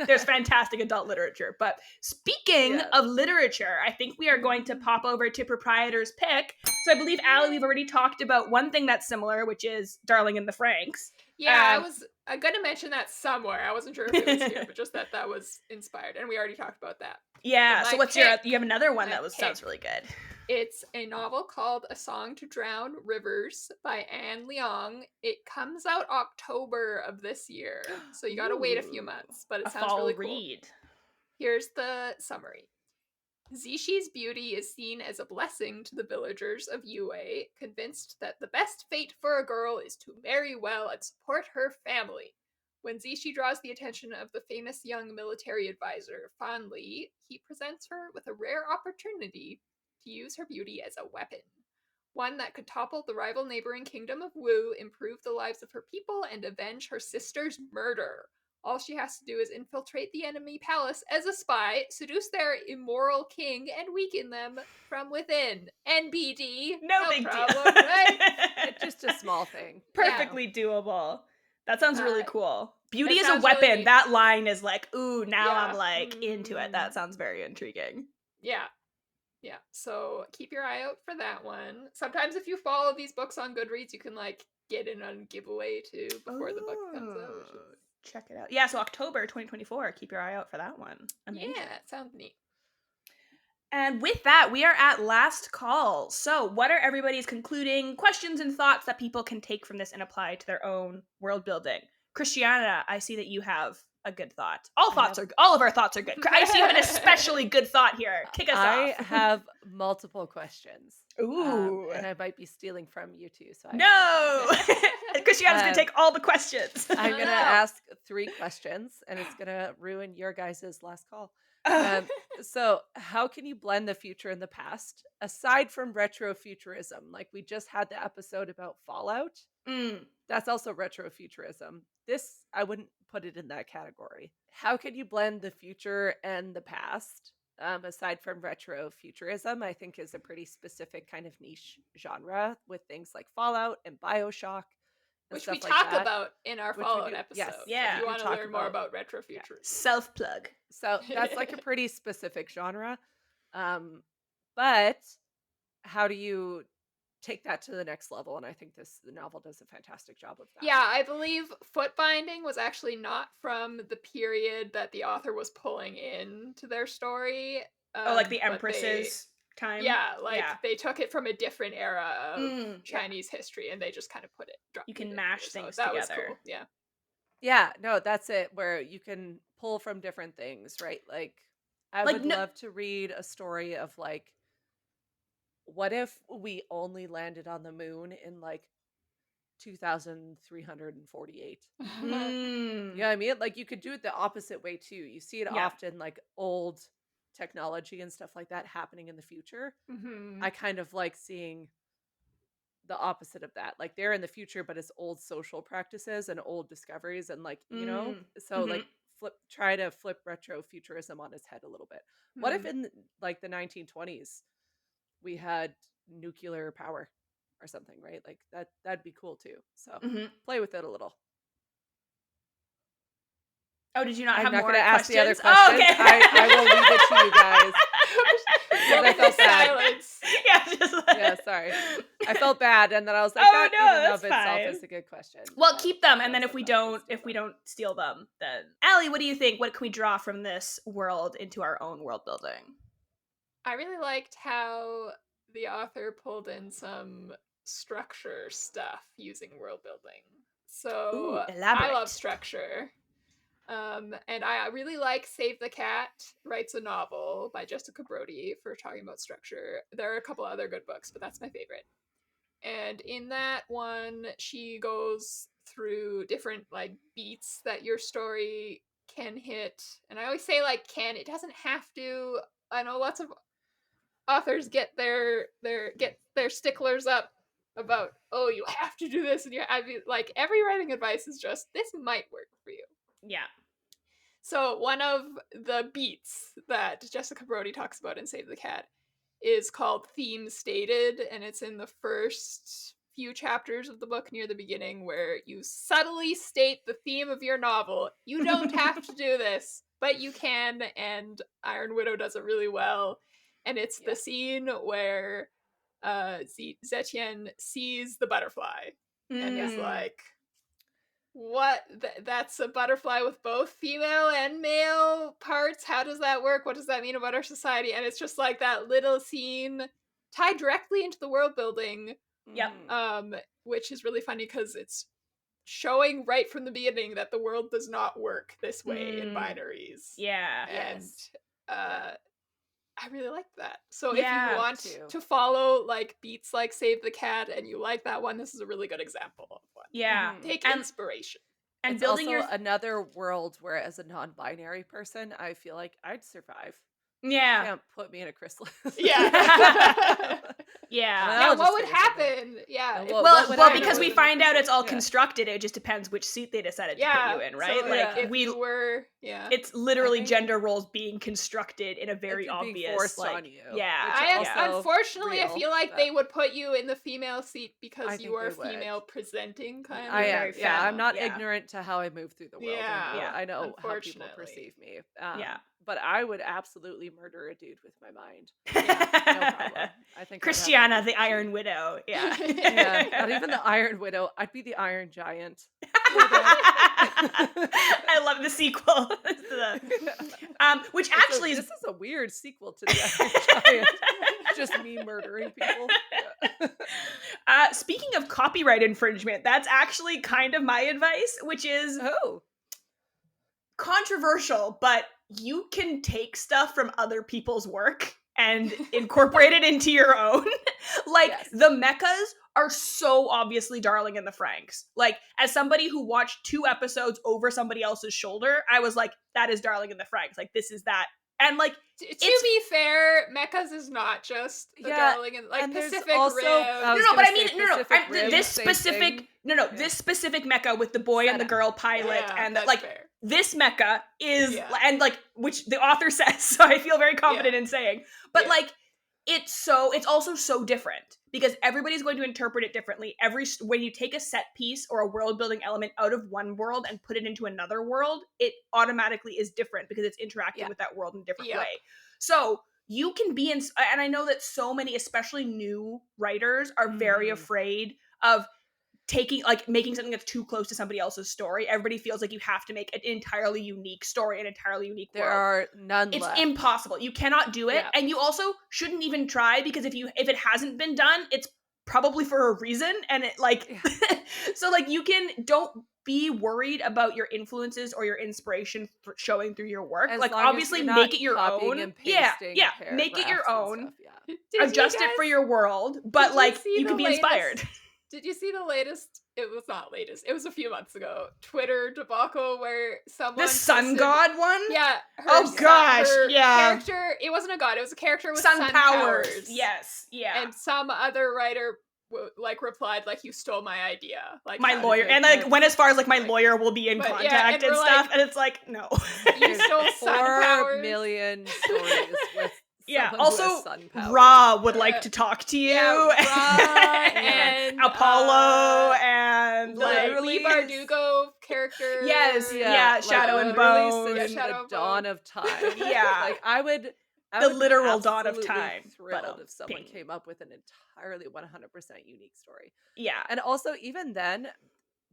There's fantastic adult literature. But speaking
Yes.
of literature, I think we are going to pop over to Proprietor's Pick. So I believe, Allie, we've already talked about one thing that's similar, which is Darling in the Franxx.
Yeah, I was gonna mention that somewhere. I wasn't sure if it was here, but just that was inspired, and we already talked about that.
Yeah.
But
So
my
what's your?
pick-
You have another one
my
that sounds
pick,
really good.
It's a novel called A Song to Drown Rivers by Anne Leong. It comes out October of this year, so you gotta wait a few
Ooh,
months, but it
a
sounds
fall
really cool.
read.
Here's the summary. Zishi's beauty is seen as a blessing to the villagers of Yue, convinced that the best fate for a girl is to marry well and support her family. When Zishi draws the attention of the famous young military advisor, Fan Li, he presents her with a rare opportunity to use her beauty as a weapon. One that could topple the rival neighboring kingdom of Wu, improve the lives of her people, and avenge her sister's murder. All she has to do is infiltrate the enemy palace as a spy, seduce their immoral king, and weaken them from within. NBD.
No big
problem,
deal.
right?
It's just a small thing.
Perfectly doable. That sounds really cool. Beauty
it
is a
sounds really
weapon.
neat.
That line is like, ooh, now
Yeah.
I'm like into it. That sounds very intriguing.
Yeah. Yeah. So keep your eye out for that one. Sometimes if you follow these books on Goodreads, you can like get in on giveaway too before the book comes out. Which is...
Check it out. Yeah, so October 2024. Keep your eye out for that one. Amazing.
Yeah, it sounds neat.
And with that, we are at last call. So, what are everybody's concluding questions and thoughts that people can take from this and apply to their own world building? Christiana, I see that you have a good thought. All of our thoughts are good. I see you have an especially good thought here. Kick us
I
off.
have multiple questions.
Ooh.
And I might be stealing from you too. So
No. Christiana's going to take all the questions.
I'm going to ask 3 questions and it's going to ruin your guys' last call. So how can you blend the future and the past aside from retrofuturism? Like we just had the episode about Fallout. That's also retrofuturism. This, I wouldn't put it in that category. How can you blend the future and the past? Aside from retrofuturism, I think is a pretty specific kind of niche genre with things like Fallout and BioShock.
Which we
like
talk
that.
about in our Fallout episode.
Yes,
yeah.
If you want to learn more about retrofuturism.
Yeah. Self-plug.
So that's like a pretty specific genre. But how do you take that to the next level? And I think the novel does a fantastic job of that.
Yeah, I believe Footbinding was actually not from the period that the author was pulling into their story.
Like the Empress's time?
Yeah, they took it from a different era of Chinese
yeah.
history and they just kind of put it.
You can mash things
that
together.
Was cool. Yeah.
Yeah, no, that's it. Where you can pull from different things, right? Like, I would love to read a story of like, what if we only landed on the moon in like 2348? You know what I mean? Like, you could do it the opposite way too. You see it often, like old technology and stuff like that happening in the future. I kind of like seeing the opposite of that. Like they're in the future, but it's old social practices and old discoveries and like, you know, so like try to flip retrofuturism on its head a little bit. What if in like the 1920s we had nuclear power or something, right? Like that'd be cool too. So play with it a little.
Oh, did you not
I'm
have
not
more
going to ask the other
questions?
questions.
Oh, okay.
I will leave it to you guys.
I felt silence.
Yeah,
sorry. I felt bad, and then I was like,
"Oh no,
in and
that's
of itself
fine.
is a good question."
Well, keep them, and then if we don't steal them, then Allie, what do you think? What can we draw from this world into our own world building?
I really liked how the author pulled in some structure stuff using world building. So
elaborate.
I love structure. And I really like Save the Cat Writes a Novel by Jessica Brody for talking about structure. There are a couple other good books, but that's my favorite. And in that one, she goes through different like beats that your story can hit. And I always say like can, it doesn't have to. I know lots of authors get their sticklers up about, oh, you have to do this, and I mean, like every writing advice is just this might work for you.
Yeah.
So one of the beats that Jessica Brody talks about in Save the Cat is called Theme Stated, and it's in the first few chapters of the book near the beginning, where you subtly state the theme of your novel. You don't have to do this, but you can, and Iron Widow does it really well. And it's the scene where Zetienne sees the butterfly and is like, what? That's a butterfly with both female and male parts? How does that work? What does that mean about our society? And it's just like that little scene tied directly into the world building.
Yep.
Which is really funny because it's showing right from the beginning that the world does not work this way in binaries.
Yeah.
And I really like that. So if you want to follow like beats like Save the Cat and you like that one, this is a really good example of one.
Yeah.
Take inspiration.
And
it's
building
also another world where, as a non-binary person, I feel like I'd survive.
Yeah.
You can't put me in a chrysalis.
Yeah.
Yeah.
What would happen? Yeah.
Well, because we find out it's all constructed. It just depends which seat they decided to put you in, right?
So,
like
if we were,
it's literally gender roles being constructed in a very obvious,
forced
like,
on you.
Yeah. Unfortunately,
real,
I feel like they would put you in the female seat because you are female presenting, kind of.
I am. Yeah, I'm not ignorant to how I move through the world.
Yeah.
I know how people perceive me.
Yeah.
But I would absolutely murder a dude with my mind. No problem. I think
Christiana, the Iron Widow. Yeah.
Not even the Iron Widow. I'd be the Iron Giant.
I love the sequel. Which actually
this is a weird sequel to the Iron Giant. Just me murdering people.
Speaking of copyright infringement, that's actually kind of my advice, which is controversial, but you can take stuff from other people's work and incorporate it into your own. The Mechs are so obviously Darling in the Franxx. Like, as somebody who watched 2 episodes over somebody else's shoulder, I was like, that is Darling in the Franxx. Like, this is that. And like,
to be fair, Mechs is not just the Darling and like Pacific Rim.
This specific mecha with the boy and the girl pilot, and like fair. This mecha is and like which the author says, so I feel very confident in saying, but like it's also so different because everybody's going to interpret it differently. When you take a set piece or a world building element out of one world and put it into another world, it automatically is different because it's interacting with that world in a different way. So you can be and I know that so many, especially new writers, are very afraid of making something that's too close to somebody else's story. Everybody feels like you have to make an entirely unique story, an entirely unique world.
There are none
It's
left.
impossible. You cannot do it. And you also shouldn't even try, because if it hasn't been done, it's probably for a reason. And it so like don't be worried about your influences or your inspiration showing through your work. Like, obviously make it your own. Make it your own. Adjust it for your world, but like you can be inspired.
Did you see the latest? It was not latest. It was a few months ago. Twitter debacle where someone
the sun god one.
Yeah.
Her
character. It wasn't a god. It was a character with sun powers.
Yes. Yeah.
And some other writer replied like, "You stole my idea." Like,
my lawyer, and like went as far as like my lawyer will be in contact and stuff. And it's like, no.
You stole
4 million stories with.
Also, Ra would like to talk to you.
Ra and
Apollo and
Lee Bardugo character.
Shadow and Bone.
The dawn of time. I would
the literal dawn of time.
Thrilled if someone came up with an entirely 100% unique story.
Yeah,
and also even then,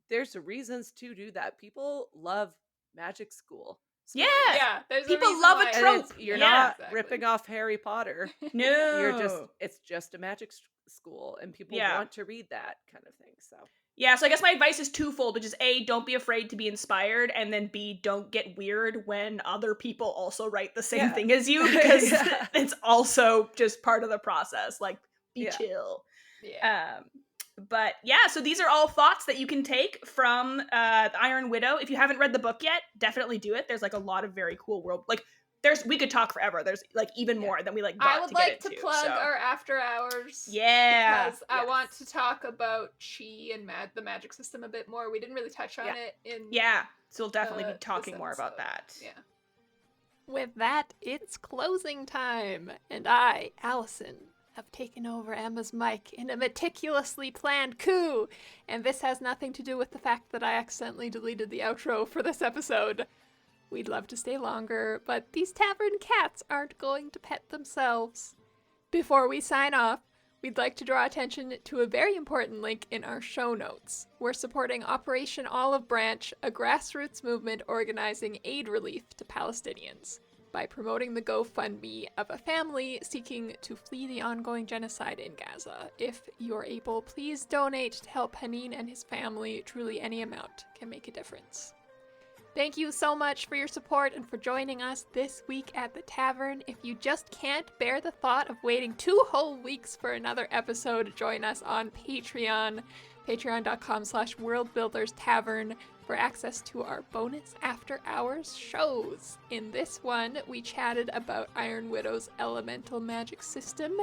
there's reasons to do that. People love magic school.
Yeah.
There's
people love a trope.
You're not ripping off Harry Potter.
No,
it's just a magic school, and people want to read that kind of thing. So
Yeah, so I guess my advice is twofold, which is A, don't be afraid to be inspired, and then B, don't get weird when other people also write the same thing as you, because it's also just part of the process. Like, be chill.
Yeah.
But yeah, so these are all thoughts that you can take from the Iron Widow. If you haven't read the book yet, definitely do it. There's like a lot of very cool world, like we could talk forever. There's like even more than we like got
I would
to get
like to
into,
plug
so.
our after hours.
Yeah.
Because I want to talk about chi and the magic system a bit more. We didn't really touch on it in
so we'll definitely be talking more about that.
Yeah.
With that, it's closing time, and I, Allison, have taken over Emma's mic in a meticulously planned coup, and this has nothing to do with the fact that I accidentally deleted the outro for this episode. We'd love to stay longer, but these tavern cats aren't going to pet themselves. Before we sign off, we'd like to draw attention to a very important link in our show notes. We're supporting Operation Olive Branch, a grassroots movement organizing aid relief to Palestinians, by promoting the GoFundMe of a family seeking to flee the ongoing genocide in Gaza. If you're able, please donate to help Hanin and his family. Truly, any amount can make a difference. Thank you so much for your support and for joining us this week at the Tavern. If you just can't bear the thought of waiting 2 whole weeks for another episode, join us on Patreon, patreon.com/worldbuilderstavern, for access to our bonus after hours shows. In this one, we chatted about Iron Widow's elemental magic system,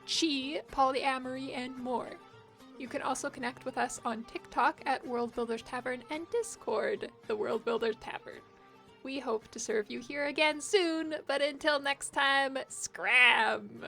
chi, polyamory, and more. You can also connect with us on TikTok at World Builders Tavern and Discord, the World Builders Tavern. We hope to serve you here again soon, but until next time, scram!